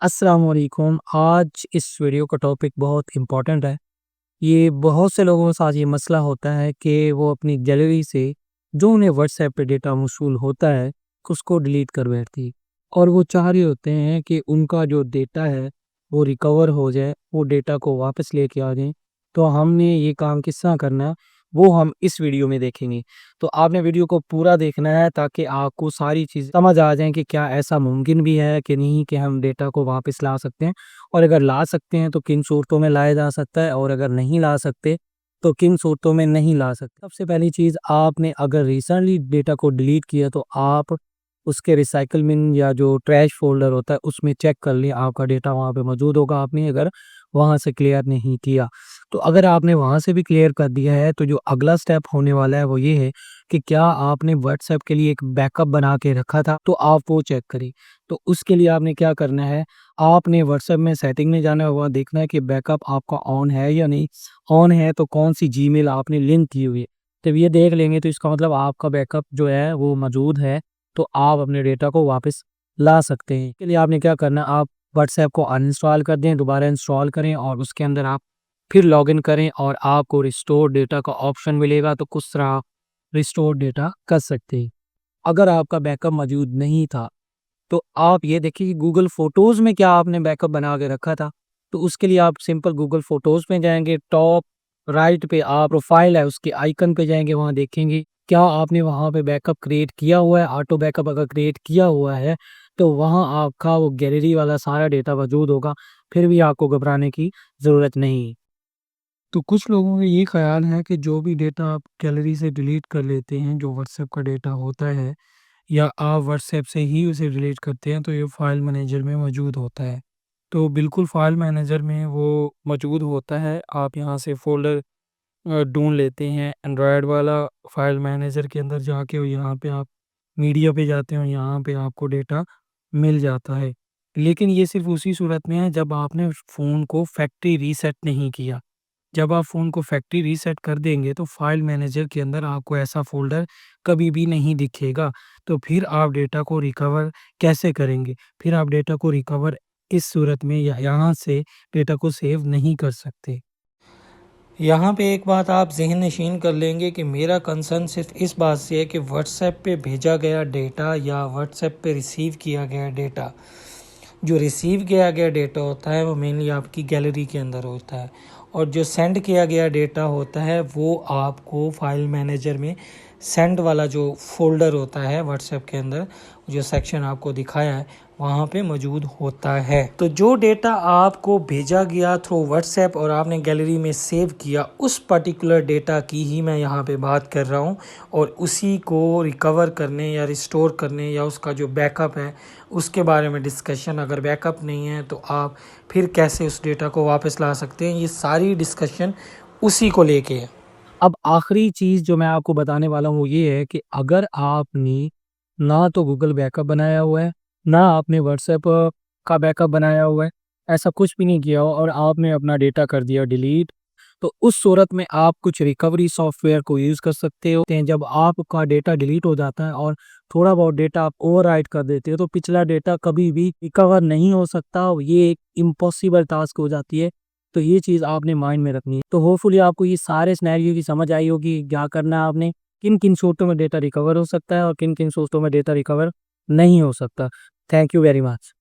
अस्सलाम वालेकुम। आज इस वीडियो का टॉपिक बहुत इम्पोर्टेंट है। ये बहुत से लोगों के साथ ये मसला होता है कि वो अपनी गैलरी से जो उन्हें व्हाट्सएप पे डेटा मौसूल होता है, उसको डिलीट कर बैठती है और वो चाह रहे होते हैं कि उनका जो डेटा है, वो रिकवर हो जाए, वो डेटा को वापस लेके आ जाएँ। तो हमने ये काम किस तरह करना है, वो हम इस वीडियो में देखेंगे। तो आपने वीडियो को पूरा देखना है ताकि आपको सारी चीज़ समझ आ जाएँ कि क्या ऐसा मुमकिन भी है कि नहीं कि हम डेटा को वापस ला सकते हैं और अगर ला सकते हैं तो किन सूरतों में लाया जा सकता है और अगर नहीं ला सकते तो किन सूरतों में नहीं ला सकते। सबसे पहली चीज़ आपने अगर रिसेंटली डेटा को डिलीट किया तो आप उसके रिसाइकल बिन या जो ट्रैश फ़ोल्डर होता है उसमें चेक कर लें आपका डेटा वहाँ पे मौजूद होगा आपने अगर वहाँ से क्लियर नहीं किया। तो अगर आपने वहाँ से भी क्लियर कर दिया है तो जो अगला स्टेप होने वाला है वो ये है कि क्या आपने व्हाट्सएप के लिए एक बैकअप बना के रखा था तो आप वो चेक करें। तो उसके लिए आपने क्या करना है, आपने व्हाट्सएप में सेटिंग में जाना होगा, देखना है कि बैकअप आपका ऑन है या नहीं। ऑन है तो कौन-सी जीमेल आपने लिंक की हुई है। जब ये देख लेंगे तो इसका मतलब आपका बैकअप जो है वो मौजूद है, तो आप अपने डेटा को वापस ला सकते हैं। इसके लिए आपने क्या करना है, आप व्हाट्सएप को अनइंस्टॉल कर दें, दोबारा इंस्टॉल करें और उसके अंदर आप फिर लॉगिन करें और आपको रिस्टोर डेटा का ऑप्शन मिलेगा, तो कुछ तरह आप रिस्टोर डेटा कर सकते हैं। अगर आपका बैकअप मौजूद नहीं था तो आप ये देखिए कि गूगल फ़ोटोज़ में क्या आपने बैकअप बना के रखा था। तो उसके लिए आप सिंपल गूगल फ़ोटोज़ में जाएँगे, टॉप राइट पे आप प्रोफ़ाइल है उसके आइकन पे जाएँगे, वहाँ देखेंगे क्या आपने वहाँ पे बैकअप क्रिएट किया हुआ है। ऑटो बैकअप अगर क्रिएट किया हुआ है तो वहाँ आपका वो गैलरी वाला सारा डेटा मौजूद होगा, फिर भी आपको घबराने की ज़रूरत नहीं। तो कुछ लोगों का ये ख़्याल है कि जो भी डेटा आप गैलरी से डिलीट कर लेते हैं, जो व्हाट्सएप का डेटा होता है या आप व्हाट्सएप से ही उसे डिलीट करते हैं तो ये फ़ाइल मैनेजर में मौजूद होता है। तो बिल्कुल फ़ाइल मैनेजर में वो मौजूद होता है। आप यहाँ से फ़ोल्डर ढूँढ लेते हैं एंड्रॉयड वाला फ़ाइल मैनेजर के अंदर जाके और यहाँ पे आप मीडिया पे जाते हैं और यहाँ पे आपको डेटा मिल जाता है। लेकिन ये सिर्फ़ उसी सूरत में है जब आपने फ़ोन को फैक्ट्री रीसेट नहीं किया। जब आप फ़ोन को फैक्ट्री रीसेट कर देंगे तो फ़ाइल मैनेजर के अंदर आपको ऐसा फ़ोल्डर कभी भी नहीं दिखेगा। तो फिर आप डेटा को रिकवर कैसे करेंगे? फिर आप डेटा को रिकवर इस सूरत में या यहाँ से डेटा को सेव नहीं कर सकते। यहाँ पे एक बात आप ज़हन नशीन कर लेंगे कि मेरा कंसर्न सिर्फ इस बात से है कि व्हाट्सएप पे भेजा गया डेटा या व्हाट्सएप पे रिसीव किया गया डेटा, जो रिसीव किया गया डेटा होता है वो मेनली आपकी गैलरी के अंदर होता है और जो सेंड किया गया डेटा होता है वो आपको फाइल मैनेजर में सेंड वाला जो फ़ोल्डर होता है व्हाट्सएप के अंदर, जो सेक्शन आपको दिखाया है वहाँ पे मौजूद होता है। तो जो डेटा आपको भेजा गया थ्रू व्हाट्सएप और आपने गैलरी में सेव किया, उस पर्टिकुलर डेटा की ही मैं यहाँ पे बात कर रहा हूँ और उसी को रिकवर करने या रिस्टोर करने या उसका जो बैकअप है उसके बारे में डिस्कशन। अगर बैकअप नहीं है तो आप फिर कैसे उस डेटा को वापस ला सकते हैं, ये सारी डिस्कशन उसी को लेके है। अब आखिरी चीज़ जो मैं आपको बताने वाला हूँ वो ये है कि अगर आपने ना तो गूगल बैकअप बनाया हुआ है, ना आपने व्हाट्सएप का बैकअप बनाया हुआ है, ऐसा कुछ भी नहीं किया हो और आपने अपना डेटा कर दिया डिलीट, तो उस सूरत में आप कुछ रिकवरी सॉफ्टवेयर को यूज़ कर सकते हो। जब आपका डेटा डिलीट हो जाता है और थोड़ा बहुत डेटा आप ओवरराइट कर देते हो, तो पिछला डेटा कभी भी रिकवर नहीं हो सकता। ये एक इम्पॉसिबल टास्क हो जाती है। तो ये चीज़ आपने माइंड में रखनी है। तो होपफुली आपको ये सारे सिनेरियो की समझ आई होगी, क्या करना है आपने, किन-किन सूरतों में डेटा रिकवर हो सकता है और किन-किन सूरतों में डेटा रिकवर नहीं हो सकता। Thank you very much.